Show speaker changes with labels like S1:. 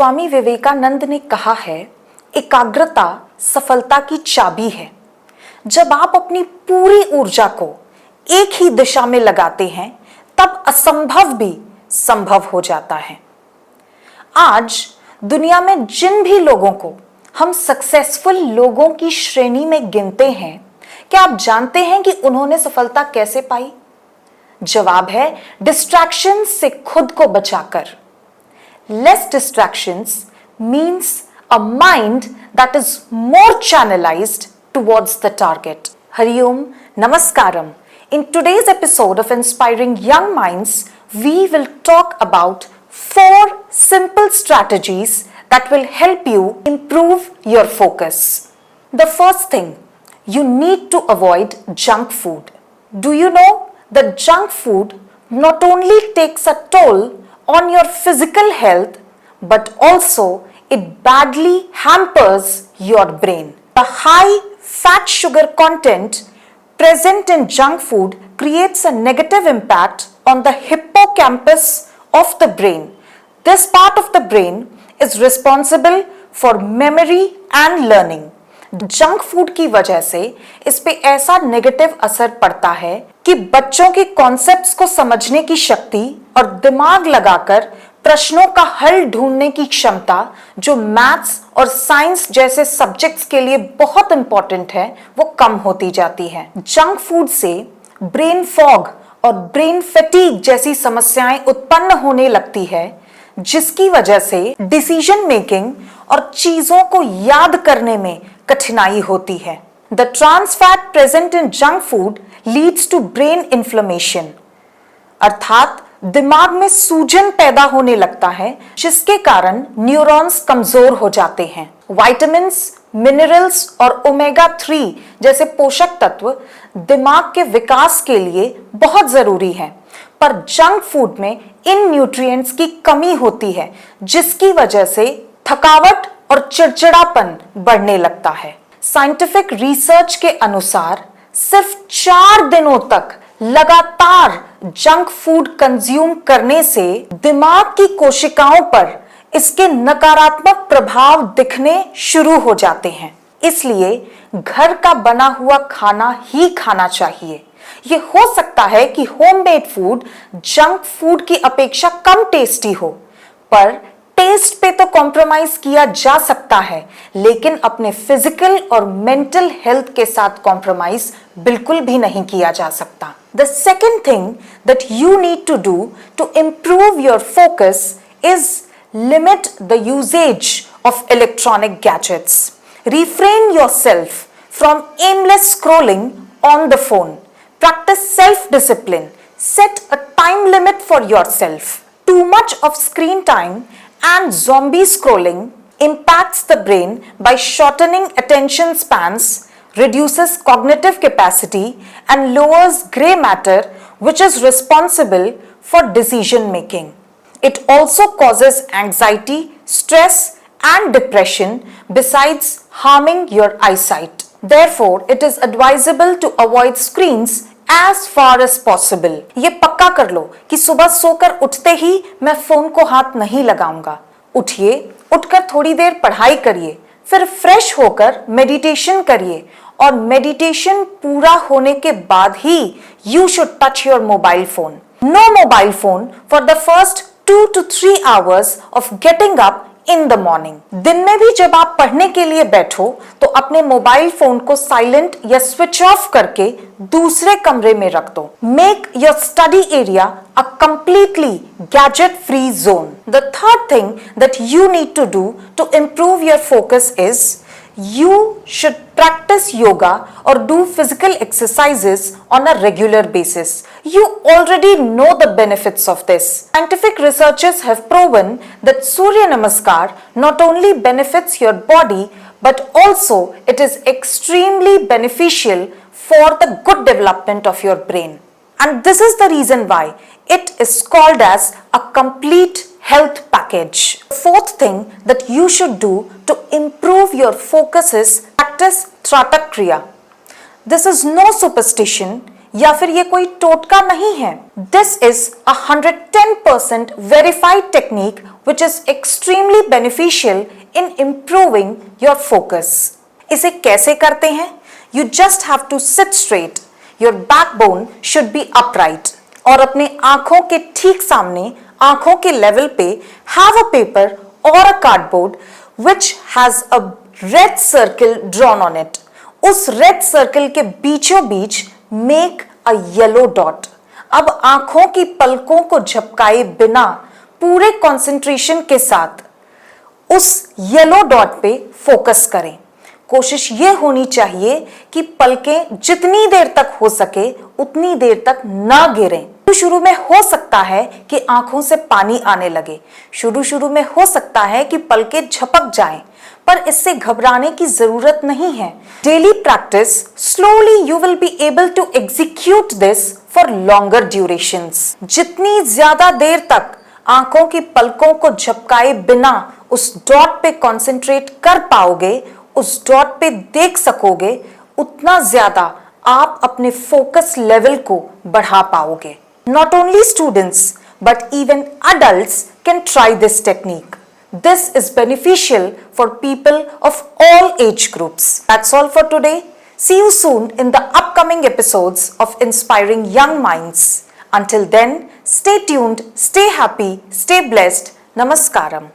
S1: स्वामी विवेकानंद ने कहा है, एकाग्रता सफलता की चाबी है। जब आप अपनी पूरी ऊर्जा को एक ही दिशा में लगाते हैं, तब असंभव भी संभव हो जाता है। आज दुनिया में जिन भी लोगों को हम सक्सेसफुल लोगों की श्रेणी में गिनते हैं, क्या आप जानते हैं कि उन्होंने सफलता कैसे पाई? जवाब है, डिस्ट्रैक्शन से खुद को बचाकर। Less distractions means a mind that is more channelized towards the target. Hari Om, Namaskaram. In today's episode of Inspiring Young Minds, we will talk about 4 simple strategies that will help you improve your focus. The first thing, you need to avoid junk food. Do you know that junk food not only takes a toll on your physical health, but also it badly hampers your brain. The high fat sugar content present in junk food creates a negative impact on the hippocampus of the brain. This part of the brain is responsible for memory and learning. Junk food की वजह से इस पे ऐसा negative असर पड़ता है कि बच्चों के कॉन्सेप्ट्स को समझने की शक्ति और दिमाग लगाकर प्रश्नों का हल ढूंढने की क्षमता, जो मैथ्स और साइंस जैसे सब्जेक्ट्स के लिए बहुत इंपॉर्टेंट है, वो कम होती जाती है। जंक फूड से ब्रेन फॉग और ब्रेन फैटीग जैसी समस्याएं उत्पन्न होने लगती है, जिसकी वजह से डिसीजन मेकिंग और चीजों को याद करने में कठिनाई होती है। The trans fat present in junk food leads to brain inflammation, अर्थात दिमाग में सूजन पैदा होने लगता है, जिसके कारण न्यूरॉन्स कमजोर हो जाते हैं। विटामिन्स, मिनरल्स और ओमेगा 3 जैसे पोषक तत्व दिमाग के विकास के लिए बहुत जरूरी हैं, पर जंक फूड में इन न्यूट्रिएंट्स की कमी होती है, जिसकी वजह से थकावट और चिड़चिड़ापन बढ़ने लगता है। साइंटिफिक रिसर्च के अनुसार सिर्फ 4 दिनों तक लगातार जंक फूड कंज्यूम करने से दिमाग की कोशिकाओं पर इसके नकारात्मक प्रभाव दिखने शुरू हो जाते हैं। इसलिए घर का बना हुआ खाना ही खाना चाहिए। ये हो सकता है कि होममेड फूड जंक फूड की अपेक्षा कम टेस्टी हो, पर टेस्ट पे तो कॉम्प्रोमाइज किया जा सकता है, लेकिन अपने फिजिकल और मेंटल हेल्थ के साथ कॉम्प्रोमाइज बिल्कुल भी नहीं किया जा सकता। The second thing that you need to do to improve your focus is limit the usages of electronic gadgets. Refrain yourself from aimless scrolling on the phone. Practise self discipline. Set a time limit for yourself. Too much of screen time and zombie scrolling impacts the brain by shortening attention spans, reduces cognitive capacity, and lowers gray matter, which is responsible for decision making. It also causes anxiety, stress, and depression, besides harming your eyesight. Therefore, it is advisable to avoid screens as far as possible. ये पक्का कर लो कि सुबह सोकर उठते ही मैं phone को हाथ नहीं लगाऊंगा। उठिए, उठकर थोड़ी देर पढ़ाई करिए, फिर फ्रेश होकर मेडिटेशन करिए, और मेडिटेशन पूरा होने के बाद ही you should touch your mobile phone. No mobile phone for the first 2 to 3 hours of getting up in the morning. दिन में भी जब आप पढ़ने के लिए बैठो तो अपने मोबाइल फोन को साइलेंट या स्विच ऑफ करके दूसरे कमरे में रख दो। Make your study area a completely gadget-free zone. The third thing that you need to do to improve your focus is you should practice yoga or do physical exercises on a regular basis. You already know the benefits of this. Scientific researchers have proven that Surya Namaskar not only benefits your body, but also it is extremely beneficial for the good development of your brain. And this is the reason why it is called as a complete health package. The fourth thing that you should do to improve your focus is practice Tratak Kriya. This is no superstition. या फिर ये कोई टोटका नहीं है। This is 110% verified technique which is extremely beneficial in improving your focus. इसे कैसे करते हैं? You just have to sit straight, your backbone should be upright, और अपने आंखों के ठीक सामने, आंखों के लेवल पे हैव अ पेपर और a cardboard which has a red circle drawn on it. उस रेड सर्किल के बीचों बीच मेक अ येलो डॉट। अब आंखों की पलकों को झपकाए बिना पूरे कंसंट्रेशन के साथ उस येलो डॉट पे फोकस करें। कोशिश ये होनी चाहिए कि पलकें जितनी देर तक हो सके उतनी देर तक ना गिरें। शुरू में हो सकता है कि आंखों से पानी आने लगे, शुरू में हो सकता है कि पलकें झपक जाएं, पर इससे घबराने की जरूरत नहीं है। Daily practice, slowly you will be able to execute this for longer durations. जितनी ज्यादा देर तक आंखों की पलकों को झपकाए बिना उस डॉट पे कंसंट्रेट कर पाओगे, उस डॉट पे देख सकोगे, उतना ज्यादा आप अपने फोकस लेवल को बढ़ा पाओगे। Not only students but even adults can try this technique. This is beneficial for people of all age groups. That's all for today. See you soon in the upcoming episodes of Inspiring Young Minds. Until then, stay tuned, stay happy, stay blessed. Namaskaram.